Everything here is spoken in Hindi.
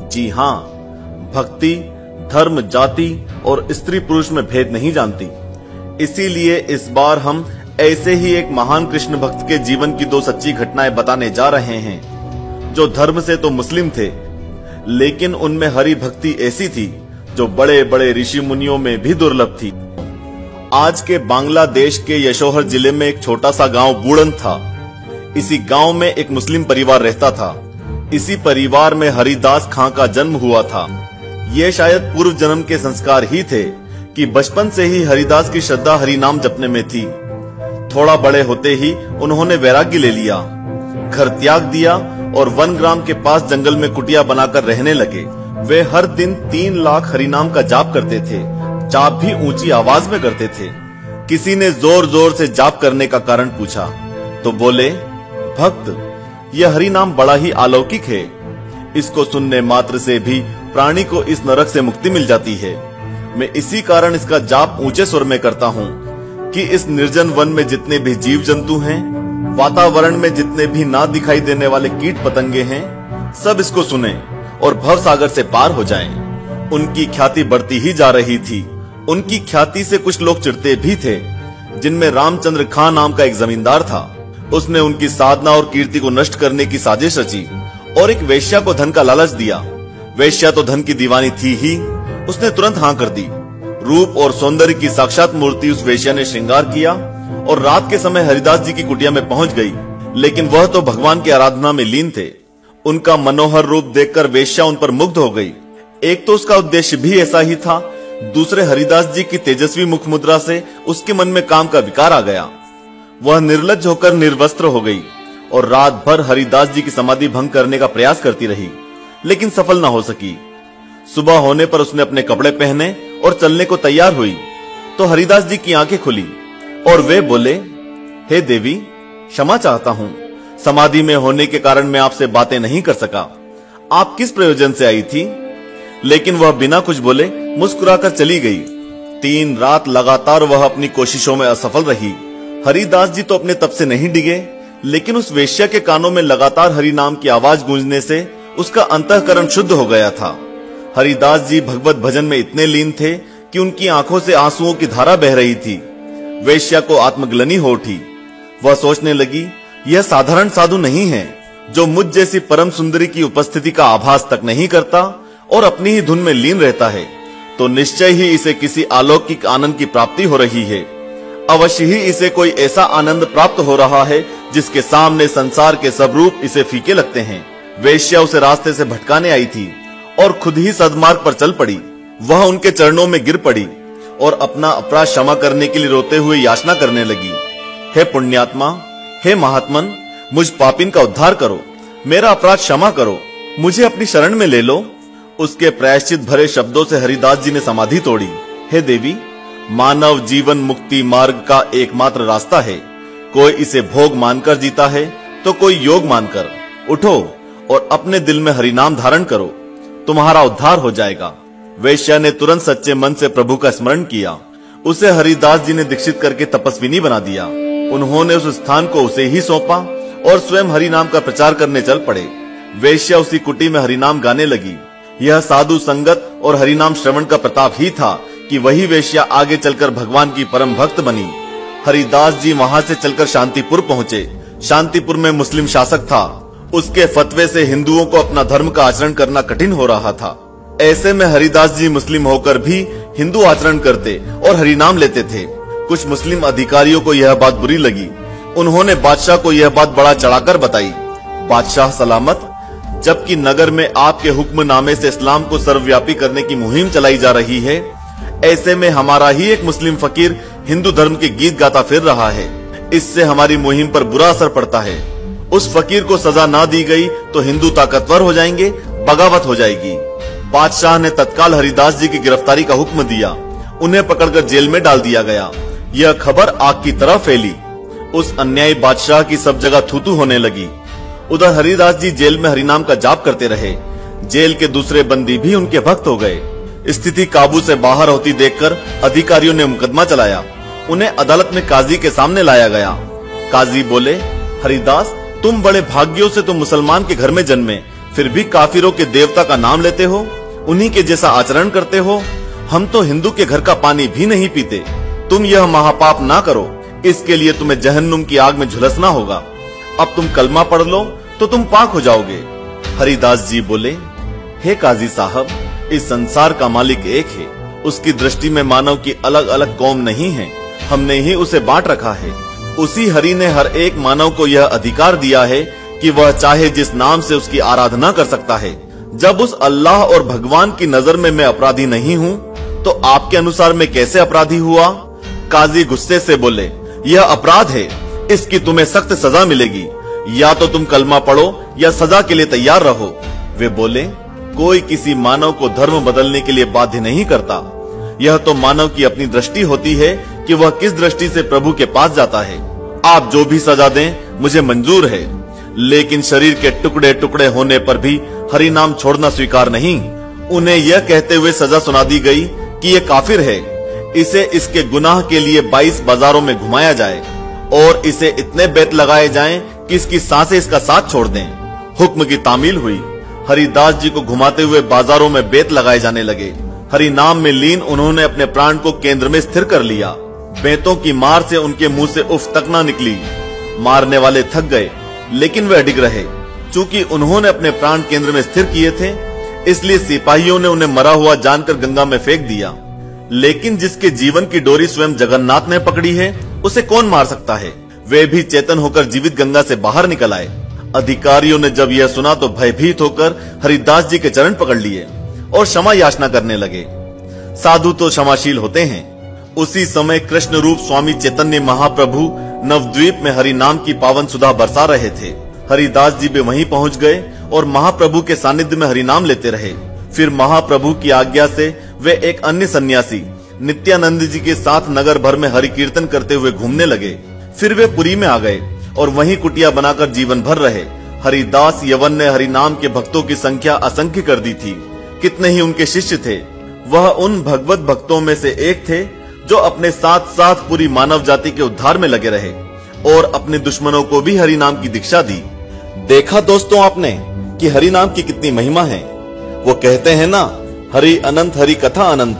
जी हाँ, भक्ति धर्म, जाति और स्त्री पुरुष में भेद नहीं जानती। इसीलिए इस बार हम ऐसे ही एक महान कृष्ण भक्त के जीवन की 2 सच्ची घटनाएं बताने जा रहे हैं, जो धर्म से तो मुस्लिम थे, लेकिन उनमें हरि भक्ति ऐसी थी जो बड़े बड़े ऋषि मुनियों में भी दुर्लभ थी। आज के बांग्लादेश के यशोहर जिले में एक छोटा सा गांव बूड़न था। इसी गांव में एक मुस्लिम परिवार रहता था। इसी परिवार में हरिदास खां का जन्म हुआ था। ये शायद पूर्व जन्म के संस्कार ही थे कि बचपन से ही हरिदास की श्रद्धा हरि नाम जपने में थी। थोड़ा बड़े होते ही उन्होंने वैराग्य ले लिया, घर त्याग दिया और वनग्राम के पास जंगल में कुटिया बनाकर रहने लगे। वे हर दिन 3 लाख हरिनाम का जाप करते थे। जाप भी ऊंची आवाज में करते थे। किसी ने जोर जोर से जाप करने का कारण पूछा तो बोले, भक्त, यह हरिनाम बड़ा ही अलौकिक है। इसको सुनने मात्र से भी प्राणी को इस नरक से मुक्ति मिल जाती है। मैं इसी कारण इसका जाप ऊंचे स्वर में करता हूँ कि इस निर्जन वन में जितने भी जीव जंतु हैं, वातावरण में जितने भी ना दिखाई देने वाले कीट पतंगे हैं, सब इसको सुने और भव सागर से पार हो जाएं। उनकी ख्याति बढ़ती ही जा रही थी। उनकी ख्याति से कुछ लोग चिढ़ते भी थे, जिनमें रामचंद्र खां नाम का एक जमींदार था। उसने उनकी साधना और कीर्ति को नष्ट करने की साजिश रची और एक वेश्या को धन का लालच दिया। वेश्या तो धन की दीवानी थी ही, उसने तुरंत हाँ कर दी। रूप और सौंदर्य की साक्षात मूर्ति उस वेश्या ने श्रृंगार किया और रात के समय हरिदास जी की कुटिया में पहुंच गई। लेकिन वह तो भगवान की आराधना में लीन थे। उनका मनोहर रूप देखकर वेश्या उन पर मुग्ध हो गई। एक तो उसका उद्देश्य भी ऐसा ही था, दूसरे हरिदास जी की तेजस्वी मुख मुद्रा से उसके मन में काम का विकार आ गया। वह निर्लज्ज होकर निर्वस्त्र हो गई और रात भर हरिदास जी की समाधि भंग करने का प्रयास करती रही, लेकिन सफल न हो सकी। सुबह होने पर उसने अपने कपड़े पहने और चलने को तैयार हुई तो हरिदास जी की आंखें खुली और वे बोले, हे देवी, क्षमा चाहता हूँ, समाधि में होने के कारण मैं आपसे बातें नहीं कर सका। आप किस प्रयोजन से आई थी? लेकिन वह बिना कुछ बोले मुस्कुराकर चली गई। 3 रात लगातार वह अपनी कोशिशों में असफल रही। हरिदास जी तो अपने तप से नहीं डिगे, लेकिन उस वेश्या के कानों में लगातार हरि नाम की आवाज गूंजने से उसका अंतःकरण शुद्ध हो गया था। हरिदास जी भगवत भजन में इतने लीन थे कि उनकी आंखों से आंसुओं की धारा बह रही थी। वेश्या को आत्मग्लानि हो उठी। वह सोचने लगी, यह साधारण साधु नहीं है जो मुझ जैसी परम सुंदरी की उपस्थिति का आभास तक नहीं करता और अपनी ही धुन में लीन रहता है, तो निश्चय ही इसे किसी अलौकिक आनंद की प्राप्ति हो रही है। अवश्य ही इसे कोई ऐसा आनंद प्राप्त हो रहा है जिसके सामने संसार के सब रूप इसे फीके लगते हैं। वेश्या उसे रास्ते से भटकाने आई थी और खुद ही सदमार्ग पर चल पड़ी। वह उनके चरणों में गिर पड़ी और अपना अपराध क्षमा करने के लिए रोते हुए याचना करने लगी, हे पुण्यात्मा, हे महात्मन, मुझ पापिन का उद्धार करो, मेरा अपराध क्षमा करो, मुझे अपनी शरण में ले लो। उसके प्रायश्चित भरे शब्दों से हरिदास जी ने समाधि तोड़ी। हे देवी, मानव जीवन मुक्ति मार्ग का एकमात्र रास्ता है। कोई इसे भोग मानकर जीता है तो कोई योग मानकर। उठो और अपने दिल में हरिनाम धारण करो, तुम्हारा उद्धार हो जाएगा। वेश्या ने तुरंत सच्चे मन से प्रभु का स्मरण किया। उसे हरिदास जी ने दीक्षित करके तपस्विनी बना दिया। उन्होंने उस स्थान को उसे ही सौंपा और स्वयं हरिनाम का प्रचार करने चल पड़े। वेश्या उसी कुटी में हरिनाम गाने लगी। यह साधु संगत और हरिनाम श्रवण का प्रताप ही था कि वही वेश्या आगे चलकर भगवान की परम भक्त बनी। हरिदास जी वहां से चलकर शांतिपुर पहुंचे। शांतिपुर में मुस्लिम शासक था। उसके फतवे से हिंदुओं को अपना धर्म का आचरण करना कठिन हो रहा था। ऐसे में हरिदास जी मुस्लिम होकर भी हिंदू आचरण करते और हरिनाम लेते थे। कुछ मुस्लिम अधिकारियों को यह बात बुरी लगी। उन्होंने बादशाह को यह बात बड़ा चढ़ाकर बताई। बादशाह सलामत, जबकि नगर में आपके हुक्मनामे से इस्लाम को सर्वव्यापी करने की मुहिम चलाई जा रही है, ऐसे में हमारा ही एक मुस्लिम फकीर हिंदू धर्म के गीत गाता फिर रहा है। इससे हमारी मुहिम पर बुरा असर पड़ता है। उस फकीर को सजा ना दी गई तो हिंदू ताकतवर हो जाएंगे, बगावत हो जाएगी। बादशाह ने तत्काल हरिदास जी की गिरफ्तारी का हुक्म दिया। उन्हें पकड़कर जेल में डाल दिया गया। यह खबर आग की तरह फैली। उस अन्यायी बादशाह की सब जगह थूथू होने लगी। उधर हरिदास जी जेल में हरिनाम का जाप करते रहे। जेल के दूसरे बंदी भी उनके भक्त हो गए। स्थिति काबू से बाहर होती देखकर अधिकारियों ने मुकदमा चलाया। उन्हें अदालत में काजी के सामने लाया गया। काजी बोले, हरिदास, तुम बड़े भाग्यों से तुम मुसलमान के घर में जन्मे, फिर भी काफिरों के देवता का नाम लेते हो, उन्हीं के जैसा आचरण करते हो। हम तो हिंदू के घर का पानी भी नहीं पीते। तुम यह महापाप ना करो, इसके लिए तुम्हें जहन्नुम की आग में झुलसना होगा। अब तुम कलमा पढ़ लो तो तुम पाक हो जाओगे। हरिदास जी बोले, हे काजी साहब, इस संसार का मालिक एक है। उसकी दृष्टि में मानव की अलग अलग कौम नहीं है, हमने ही उसे बांट रखा है। उसी हरि ने हर एक मानव को यह अधिकार दिया है कि वह चाहे जिस नाम से उसकी आराधना कर सकता है। जब उस अल्लाह और भगवान की नजर में मैं अपराधी नहीं हूँ, तो आपके अनुसार मैं कैसे अपराधी हुआ? काजी गुस्से से बोले, यह अपराध है, इसकी तुम्हें सख्त सजा मिलेगी। या तो तुम कलमा पढ़ो या सजा के लिए तैयार रहो। वे बोले, कोई किसी मानव को धर्म बदलने के लिए बाध्य नहीं करता। यह तो मानव की अपनी दृष्टि होती है कि वह किस दृष्टि से प्रभु के पास जाता है। आप जो भी सजा दें मुझे मंजूर है, लेकिन शरीर के टुकड़े टुकड़े होने पर भी हरि नाम छोड़ना स्वीकार नहीं। उन्हें यह कहते हुए सजा सुना दी गई कि यह काफिर है, इसे इसके गुनाह के लिए 22 बाजारों में घुमाया जाए और इसे इतने बेत लगाए जाएं कि इसकी सांसें इसका साथ छोड़ दें। हुक्म की तामील हुई। हरिदास जी को घुमाते हुए बाजारों में बेत लगाए जाने लगे। हरि नाम में लीन उन्होंने अपने प्राण को केंद्र में स्थिर कर लिया। बेतों की मार से उनके मुंह से उफ तक ना निकली। मारने वाले थक गए, लेकिन वे अडिग रहे। चूंकि उन्होंने अपने प्राण केंद्र में स्थिर किए थे, इसलिए सिपाहियों ने उन्हें मरा हुआ जानकर गंगा में फेंक दिया। लेकिन जिसके जीवन की डोरी स्वयं जगन्नाथ ने पकड़ी है, उसे कौन मार सकता है? वे भी चेतन होकर जीवित गंगा से बाहर निकल आए। अधिकारियों ने जब यह सुना तो भयभीत होकर हरिदास जी के चरण पकड़ लिए और क्षमा याचना करने लगे। साधु तो क्षमाशील होते हैं। उसी समय कृष्ण रूप स्वामी चैतन्य महाप्रभु नवद्वीप में हरि नाम की पावन सुधा बरसा रहे थे। हरिदास जी भी वहीं पहुंच गए और महाप्रभु के सानिध्य में हरि नाम लेते रहे। फिर महाप्रभु की आज्ञा से वे एक अन्य सन्यासी नित्यानंद जी के साथ नगर भर में हरि कीर्तन करते हुए घूमने लगे। फिर वे पुरी में आ गए और वहीं कुटिया बनाकर जीवन भर रहे। हरिदास यवन ने हरि नाम के भक्तों की संख्या असंख्य कर दी थी। कितने ही उनके शिष्य थे। वह उन भगवत भक्तों में से एक थे जो अपने साथ साथ पूरी मानव जाति के उद्धार में लगे रहे और अपने दुश्मनों को भी हरि नाम की दीक्षा दी। देखा दोस्तों आपने कि हरि नाम की कितनी महिमा है। वो कहते हैं ना, हरि अनंत हरि कथा अनंत।